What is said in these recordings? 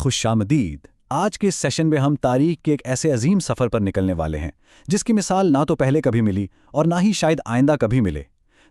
خوش آمدید۔ آج کے اس سیشن میں ہم تاریخ کے ایک ایسے عظیم سفر پر نکلنے والے ہیں جس کی مثال نہ تو پہلے کبھی ملی اور نہ ہی شاید آئندہ کبھی ملے۔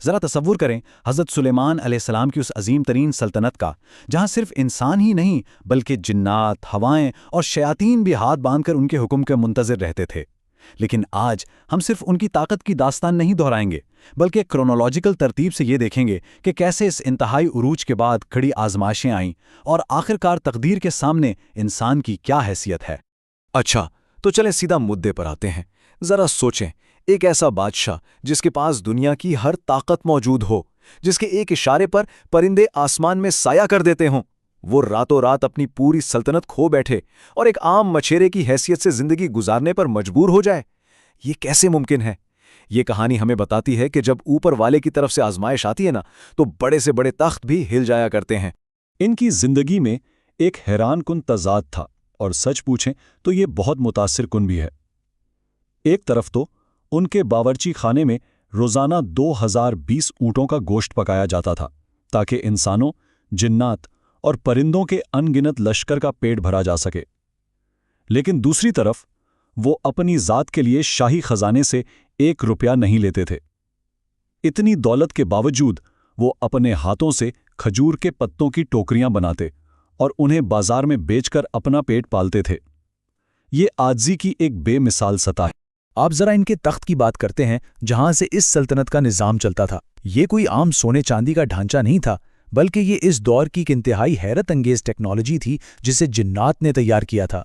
ذرا تصور کریں حضرت سلیمان علیہ السلام کی اس عظیم ترین سلطنت کا، جہاں صرف انسان ہی نہیں بلکہ جنات، ہوائیں اور شیاطین بھی ہاتھ باندھ کر ان کے حکم کے منتظر رہتے تھے۔ لیکن آج ہم صرف ان کی طاقت کی داستان نہیں دہرائیں گے، بلکہ کرونالوجیکل ترتیب سے یہ دیکھیں گے کہ کیسے اس انتہائی عروج کے بعد کڑی آزمائشیں آئیں اور آخرکار تقدیر کے سامنے انسان کی کیا حیثیت ہے۔ اچھا، تو چلیں سیدھا مدعے پر آتے ہیں۔ ذرا سوچیں، ایک ایسا بادشاہ جس کے پاس دنیا کی ہر طاقت موجود ہو، جس کے ایک اشارے پر پرندے آسمان میں سایہ کر دیتے ہوں، وہ راتوں رات اپنی پوری سلطنت کھو بیٹھے اور ایک عام مچھیرے کی حیثیت سے زندگی گزارنے پر مجبور ہو جائے۔ یہ کیسے ممکن ہے؟ یہ کہانی ہمیں بتاتی ہے کہ جب اوپر والے کی طرف سے آزمائش آتی ہے نا، تو بڑے سے بڑے تخت بھی ہل جایا کرتے ہیں۔ ان کی زندگی میں ایک حیران کن تضاد تھا، اور سچ پوچھیں تو یہ بہت متاثر کن بھی ہے۔ ایک طرف تو ان کے باورچی خانے میں روزانہ 2020 اونٹوں کا گوشت پکایا جاتا تھا تاکہ انسانوں، جنات اور پرندوں کے ان گنت لشکر کا پیٹ بھرا جا سکے۔ لیکن دوسری طرف وہ اپنی ذات کے لیے شاہی خزانے سے 1 روپیہ نہیں لیتے تھے۔ اتنی دولت کے باوجود وہ اپنے ہاتھوں سے کھجور کے پتوں کی ٹوکریاں بناتے اور انہیں بازار میں بیچ کر اپنا پیٹ پالتے تھے۔ یہ عاجزی کی ایک بے مثال سطح ہے۔ آپ ذرا ان کے تخت کی بات کرتے ہیں جہاں سے اس سلطنت کا نظام چلتا تھا۔ یہ کوئی عام سونے چاندی کا ڈھانچہ نہیں تھا، بلکہ یہ اس دور کی ایک انتہائی حیرت انگیز ٹیکنالوجی تھی جسے جنات نے تیار کیا تھا۔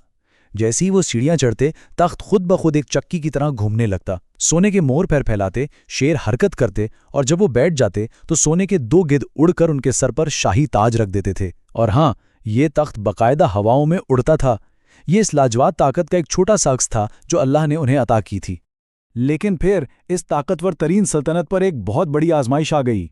جیسے ہی وہ سیڑھیاں چڑھتے، تخت خود بخود ایک چکی کی طرح گھومنے لگتا، سونے کے مور پیر پھیلاتے، شیر حرکت کرتے، اور جب وہ بیٹھ جاتے تو سونے کے 2 گدھ اڑ کر ان کے سر پر شاہی تاج رکھ دیتے تھے۔ اور ہاں، یہ تخت باقاعدہ ہواؤں میں اڑتا تھا۔ یہ اس لاجواب طاقت کا ایک چھوٹا سا عکس تھا جو اللہ نے انہیں عطا کی تھی۔ لیکن پھر اس طاقتور ترین سلطنت پر ایک بہت بڑی آزمائش آ گئی۔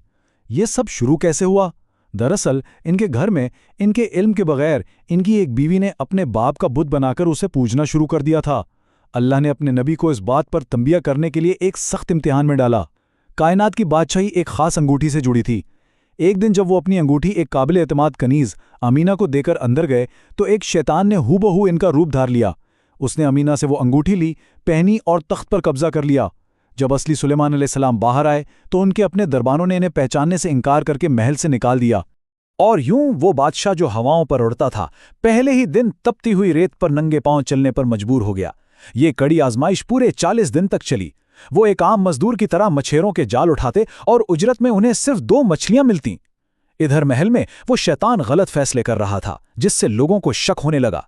یہ سب شروع کیسے ہوا؟ دراصل ان کے گھر میں ان کے علم کے بغیر ان کی ایک بیوی نے اپنے باپ کا بت بنا کر اسے پوجنا شروع کر دیا تھا۔ اللہ نے اپنے نبی کو اس بات پر تنبیہ کرنے کے لیے ایک سخت امتحان میں ڈالا۔ کائنات کی بادشاہی ایک خاص انگوٹھی سے جڑی تھی۔ ایک دن جب وہ اپنی انگوٹھی ایک قابل اعتماد کنیز آمینہ کو دے کر اندر گئے تو ایک شیطان نے ہو بہو ان کا روپ دھار لیا۔ اس نے آمینہ سے وہ انگوٹھی لی، پہنی اور تخت پر قبضہ کر لیا۔ جب اصلی سلیمان علیہ السلام باہر آئے تو ان کے اپنے دربانوں نے انہیں پہچاننے سے انکار کر کے محل سے نکال دیا۔ اور یوں وہ بادشاہ جو ہواؤں پر اڑتا تھا، پہلے ہی دن تپتی ہوئی ریت پر ننگے پاؤں چلنے پر مجبور ہو گیا۔ یہ کڑی آزمائش پورے 40 دن تک چلی۔ وہ ایک عام مزدور کی طرح مچھیروں کے جال اٹھاتے اور اجرت میں انہیں صرف 2 مچھلیاں ملتیں۔ ادھر محل میں وہ شیطان غلط فیصلے کر رہا تھا جس سے لوگوں کو شک ہونے لگا۔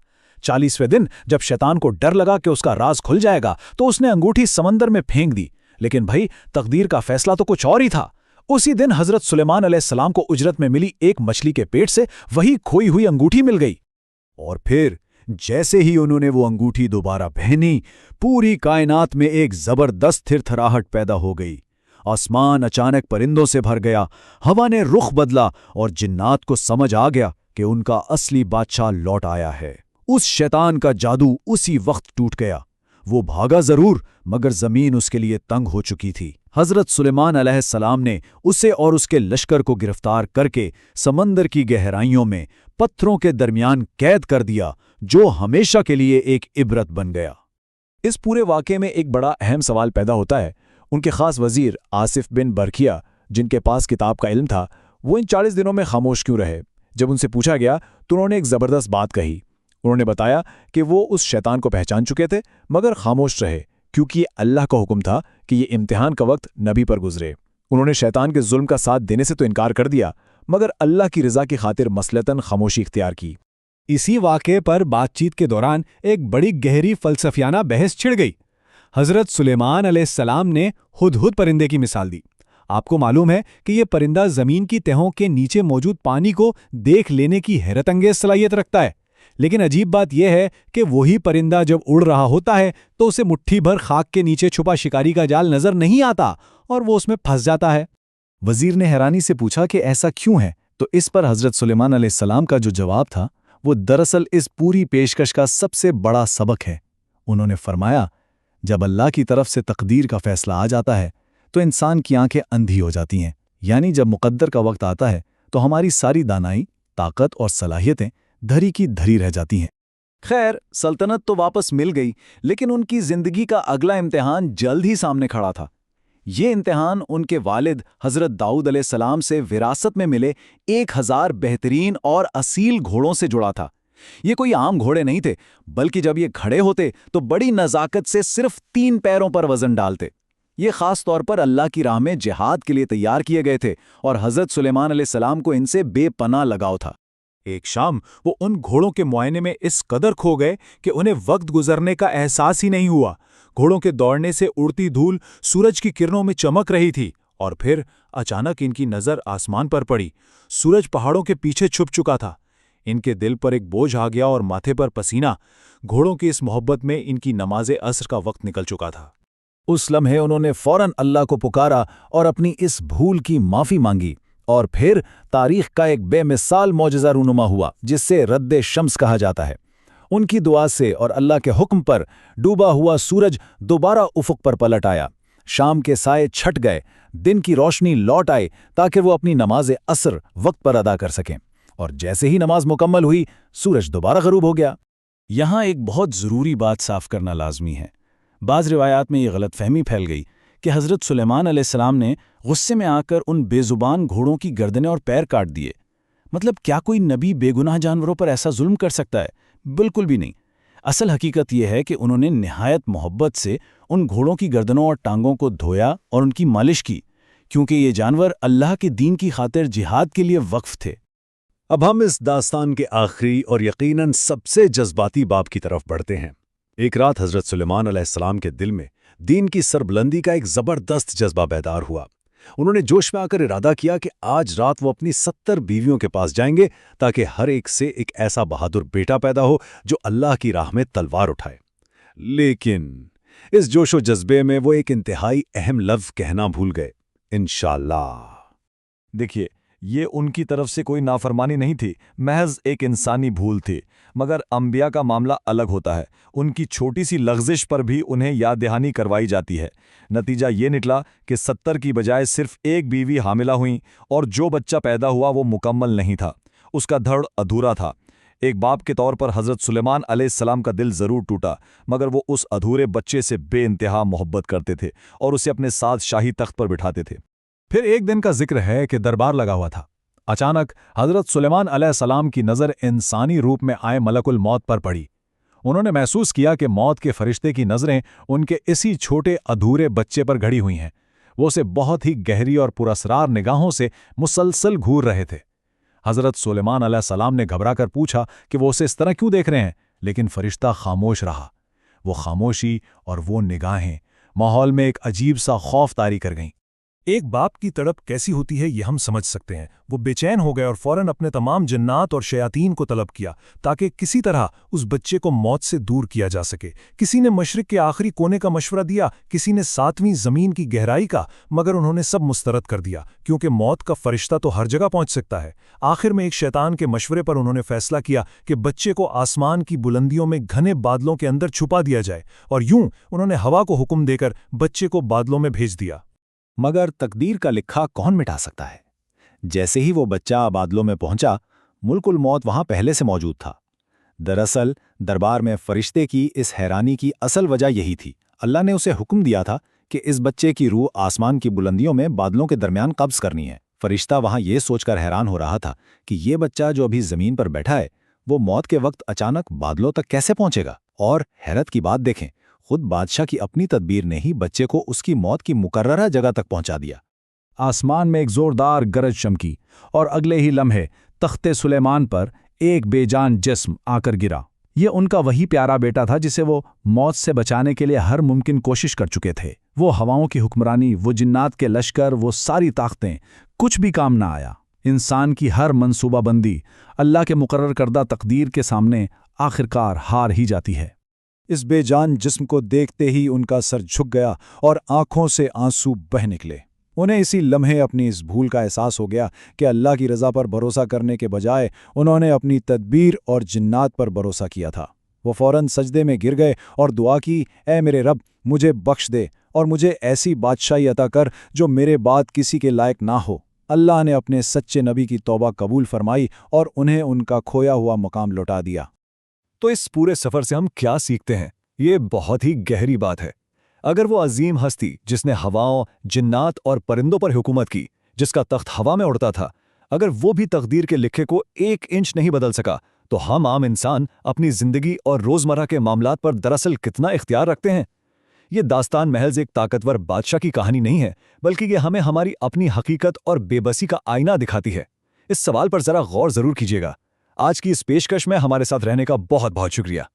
40ویں دن جب شیطان کو ڈر لگا کہ اس کا راز کھل جائے گا تو اس نے انگوٹھی سمندر میں پھینک دی۔ لیکن بھائی، تقدیر کا فیصلہ تو کچھ اور ہی تھا۔ اسی دن حضرت سلیمان علیہ السلام کو اجرت میں ملی ایک مچھلی کے پیٹ سے وہی کھوئی ہوئی انگوٹھی مل گئی۔ اور پھر جیسے ہی انہوں نے وہ انگوٹھی دوبارہ پہنی، پوری کائنات میں ایک زبردست تھرتھراہٹ پیدا ہو گئی۔ آسمان اچانک پرندوں سے بھر گیا، ہوا نے رخ بدلا اور جنات کو سمجھ آ گیا کہ ان کا اصلی بادشاہ لوٹ آیا ہے۔ اس شیطان کا جادو اسی وقت ٹوٹ گیا۔ وہ بھاگا ضرور، مگر زمین اس کے لیے تنگ ہو چکی تھی۔ حضرت سلیمان علیہ السلام نے اسے اور اس کے لشکر کو گرفتار کر کے سمندر کی گہرائیوں میں پتھروں کے درمیان قید کر دیا، جو ہمیشہ کے لیے ایک عبرت بن گیا۔ اس پورے واقعے میں ایک بڑا اہم سوال پیدا ہوتا ہے۔ ان کے خاص وزیر آصف بن برکیہ، جن کے پاس کتاب کا علم تھا، وہ ان 40 دنوں میں خاموش کیوں رہے؟ جب ان سے پوچھا گیا تو انہوں نے ایک زبردست بات کہی۔ انہوں نے بتایا کہ وہ اس شیطان کو پہچان چکے تھے، مگر خاموش رہے کیونکہ یہ اللہ کا حکم تھا کہ یہ امتحان کا وقت نبی پر گزرے۔ انہوں نے شیطان کے ظلم کا ساتھ دینے سے تو انکار کر دیا، مگر اللہ کی رضا کی خاطر مصلحتاً خاموشی اختیار کی۔ اسی واقعے پر بات چیت کے دوران ایک بڑی گہری فلسفیانہ بحث چھڑ گئی۔ حضرت سلیمان علیہ السلام نے ہدہد پرندے کی مثال دی۔ آپ کو معلوم ہے کہ یہ پرندہ زمین کی تہوں کے نیچے موجود پانی کو دیکھ لینے کی حیرت انگیز صلاحیت رکھتا ہے۔ لیکن عجیب بات یہ ہے کہ وہی پرندہ جب اڑ رہا ہوتا ہے تو اسے مٹھی بھر خاک کے نیچے چھپا شکاری کا جال نظر نہیں آتا اور وہ اس میں پھنس جاتا ہے۔ وزیر نے حیرانی سے پوچھا کہ ایسا کیوں ہے؟ تو اس پر حضرت سلیمان علیہ السلام کا جو جواب تھا وہ دراصل اس پوری پیشکش کا سب سے بڑا سبق ہے۔ انہوں نے فرمایا، جب اللہ کی طرف سے تقدیر کا فیصلہ آ جاتا ہے تو انسان کی آنکھیں اندھی ہو جاتی ہیں۔ یعنی جب مقدر کا وقت آتا ہے تو ہماری ساری دانائی، طاقت اور صلاحیتیں धरी की धरी रह जाती हैं। खैर, सल्तनत तो वापस मिल गई, लेकिन उनकी जिंदगी का अगला इम्तिहान जल्द ही सामने खड़ा था। ये इम्तिहान उनके वालिद हजरत दाऊद अलैहिस्सलाम से विरासत में मिले 1000 बेहतरीन और असील घोड़ों से जुड़ा था। ये कोई आम घोड़े नहीं थे, बल्कि जब ये खड़े होते तो बड़ी नज़ाकत से सिर्फ 3 पैरों पर वजन डालते। ये खास तौर पर अल्लाह की राह में जिहाद के लिए तैयार किए गए थे और हजरत सुलेमान अलैहिस्सलाम को इनसे बेपनाह लगाव था। एक शाम वो उन घोड़ों के मुआयने में इस कदर खो गए कि उन्हें वक्त गुजरने का एहसास ही नहीं हुआ। घोड़ों के दौड़ने से उड़ती धूल सूरज की किरणों में चमक रही थी और फिर अचानक इनकी नज़र आसमान पर पड़ी। सूरज पहाड़ों के पीछे छुप चुका था। इनके दिल पर एक बोझ आ गया और माथे पर पसीना। घोड़ों की इस मोहब्बत में इनकी नमाज़े असर का वक्त निकल चुका था। उस लम्हे उन्होंने फौरन अल्लाह को पुकारा और अपनी इस भूल की माफ़ी मांगी, और फिर तारीख का एक बेमिसाल मौजज़ा रूनुमा हुआ जिससे रद्द शम्स कहा जाता है। उनकी दुआ से और अल्लाह के हुक्म पर डूबा हुआ सूरज दोबारा उफ़ुक़ पर पलट आया। शाम के साए छट गए, दिन की रोशनी लौट आई ताकि वो अपनी नमाज असर वक्त पर अदा कर सकें। और जैसे ही नमाज मुकम्मल हुई, सूरज दोबारा ग़रूब हो गया। यहाँ एक बहुत ज़रूरी बात साफ करना लाजमी है। बाज़ रिवायात में ये गलतफहमी फैल गई कि हज़रत सुलेमान अलैहिस्सलाम ने गुस्से में आकर उन बेज़ुबान घोड़ों की गर्दनें और पैर काट दिए। मतलब क्या कोई नबी बेगुनाह जानवरों पर ऐसा जुल्म कर सकता है? बिल्कुल भी नहीं। असल हकीकत यह है कि उन्होंने निहायत मोहब्बत से उन घोड़ों की गर्दनों और टांगों को धोया और उनकी मालिश की, क्योंकि ये जानवर अल्लाह के दीन की खातिर जिहाद के लिए वक्फ थे। अब हम इस दास्तान के आखिरी और यकीनन सबसे जज्बाती बाब की तरफ बढ़ते हैं। एक रात हज़रत सुलेमान अलैहिस्सलाम के दिल में दीन की सरबुलंदी का एक ज़बरदस्त जज्बा बैदार हुआ। उन्होंने जोश में आकर इरादा किया कि आज रात वो अपनी 70 बीवियों के पास जाएंगे ताकि हर एक से एक ऐसा बहादुर बेटा पैदा हो जो अल्लाह की राह में तलवार उठाए। लेकिन इस जोशो जज्बे में वो एक इंतहाई अहम लफ्ज़ कहना भूल गए, इंशाअल्लाह। देखिए, ये उनकी तरफ से कोई नाफरमानी नहीं थी, महज एक इंसानी भूल थी। मगर अंबिया का मामला अलग होता है। उनकी छोटी सी लग़ज़िश पर भी उन्हें याद दहानी करवाई जाती है। नतीजा ये निकला कि 70 की बजाय सिर्फ एक बीवी हामिला हुई और जो बच्चा पैदा हुआ वो मुकम्मल नहीं था, उसका धड़ अधूरा था। एक बाप के तौर पर हज़रत सुलेमान अलैहिस्सलाम का दिल ज़रूर टूटा, मगर वो उस अधूरे बच्चे से बेइंतहा मोहब्बत करते थे और उसे अपने साथ शाही तख्त पर बिठाते थे। फिर एक दिन का जिक्र है कि दरबार लगा हुआ था। अचानक हज़रत सुलेमान अलैहिस्सलाम की नज़र इंसानी रूप में आए मलकुल मौत पर पड़ी। उन्होंने महसूस किया कि मौत के फरिश्ते की नज़रें उनके इसी छोटे अधूरे बच्चे पर घड़ी हुई हैं। वो उसे बहुत ही गहरी और पुरस्रार निगाहों से मुसलसल घूर रहे थे। हज़रत सुलेमान अलैहिस्सलाम ने घबराकर पूछा कि वो उसे इस तरह क्यों देख रहे हैं, लेकिन फरिश्ता खामोश रहा। वो खामोशी और वो निगाहें माहौल में एक अजीब सा खौफ तारी कर गईं। एक बाप की तड़प कैसी होती है ये हम समझ सकते हैं। वो बेचैन हो गए और फौरन अपने तमाम जन्नात और शयातीन को तलब किया ताकि किसी तरह उस बच्चे को मौत से दूर किया जा सके। किसी ने मशरिक के आखिरी कोने का मशवरा दिया, किसी ने 7वीं ज़मीन की गहराई का, मगर उन्होंने सब मुस्तरद कर दिया, क्योंकि मौत का फरिश्ता तो हर जगह पहुंच सकता है। आखिर में एक शैतान के मशवरे पर उन्होंने फैसला किया कि बच्चे को आसमान की बुलंदियों में घने बादलों के अंदर छुपा दिया जाए, और यूं उन्होंने हवा को हुक्म देकर बच्चे को बादलों में भेज दिया। मगर तकदीर का लिखा कौन मिटा सकता है? जैसे ही वो बच्चा बादलों में पहुंचा, मुल्कुल मौत वहां पहले से मौजूद था। दरअसल दरबार में फरिश्ते की इस हैरानी की असल वजह यही थी। अल्लाह ने उसे हुक्म दिया था कि इस बच्चे की रूह आसमान की बुलंदियों में बादलों के दरमियान कब्ज करनी है। फरिश्ता वहां ये सोचकर हैरान हो रहा था कि ये बच्चा जो अभी जमीन पर बैठा है, वो मौत के वक्त अचानक बादलों तक कैसे पहुंचेगा। और हैरत की बात देखें, खुद बादशाह की अपनी तदबीर ने ही बच्चे को उसकी मौत की मुकर्ररा जगह तक पहुंचा दिया। आसमान में एक जोरदार गरज चमकी और अगले ही लम्हे तख्ते सुलेमान पर एक बेजान जिस्म आकर गिरा। ये उनका वही प्यारा बेटा था जिसे वो मौत से बचाने के लिए हर मुमकिन कोशिश कर चुके थे। वो हवाओं की हुक्मरानी, वो जिन्नात के लश्कर, वो सारी ताकतें, कुछ भी काम ना आया। इंसान की हर मंसूबाबंदी अल्लाह के मुकर्रर करदा तकदीर के सामने आखिरकार हार ही जाती है। इस बेजान जिस्म को देखते ही उनका सर झुक गया और आंखों से आंसू बह निकले। उन्हें इसी लम्हे अपनी इस भूल का एहसास हो गया कि अल्लाह की रज़ा पर भरोसा करने के बजाय उन्होंने अपनी तदबीर और जिन्नात पर भरोसा किया था। वो फ़ौरन सजदे में गिर गए और दुआ की, ऐ मेरे रब, मुझे बख्श दे और मुझे ऐसी बादशाही अता कर जो मेरे बाद किसी के लायक ना हो। اللہ نے अपने सच्चे नबी की तौबा कबूल फरमाई और उन्हें उनका खोया हुआ मकाम लौटा दिया। तो इस पूरे सफर से हम क्या सीखते हैं? ये बहुत ही गहरी बात है। अगर वो अजीम हस्ती जिसने हवाओं, जिन्नात और परिंदों पर हुकूमत की, जिसका तख्त हवा में उड़ता था, अगर वो भी तकदीर के लिखे को 1 इंच नहीं बदल सका, तो हम आम इंसान अपनी जिंदगी और रोजमर्रा के मामलात पर दरअसल कितना इख्तियार रखते हैं? ये दास्तान महज एक ताकतवर बादशाह की कहानी नहीं है, बल्कि ये हमें हमारी अपनी हकीकत और बेबसी का आईना दिखाती है। इस सवाल पर जरा गौर जरूर कीजिएगा। आज की इस पेशकश में हमारे साथ रहने का बहुत बहुत शुक्रिया।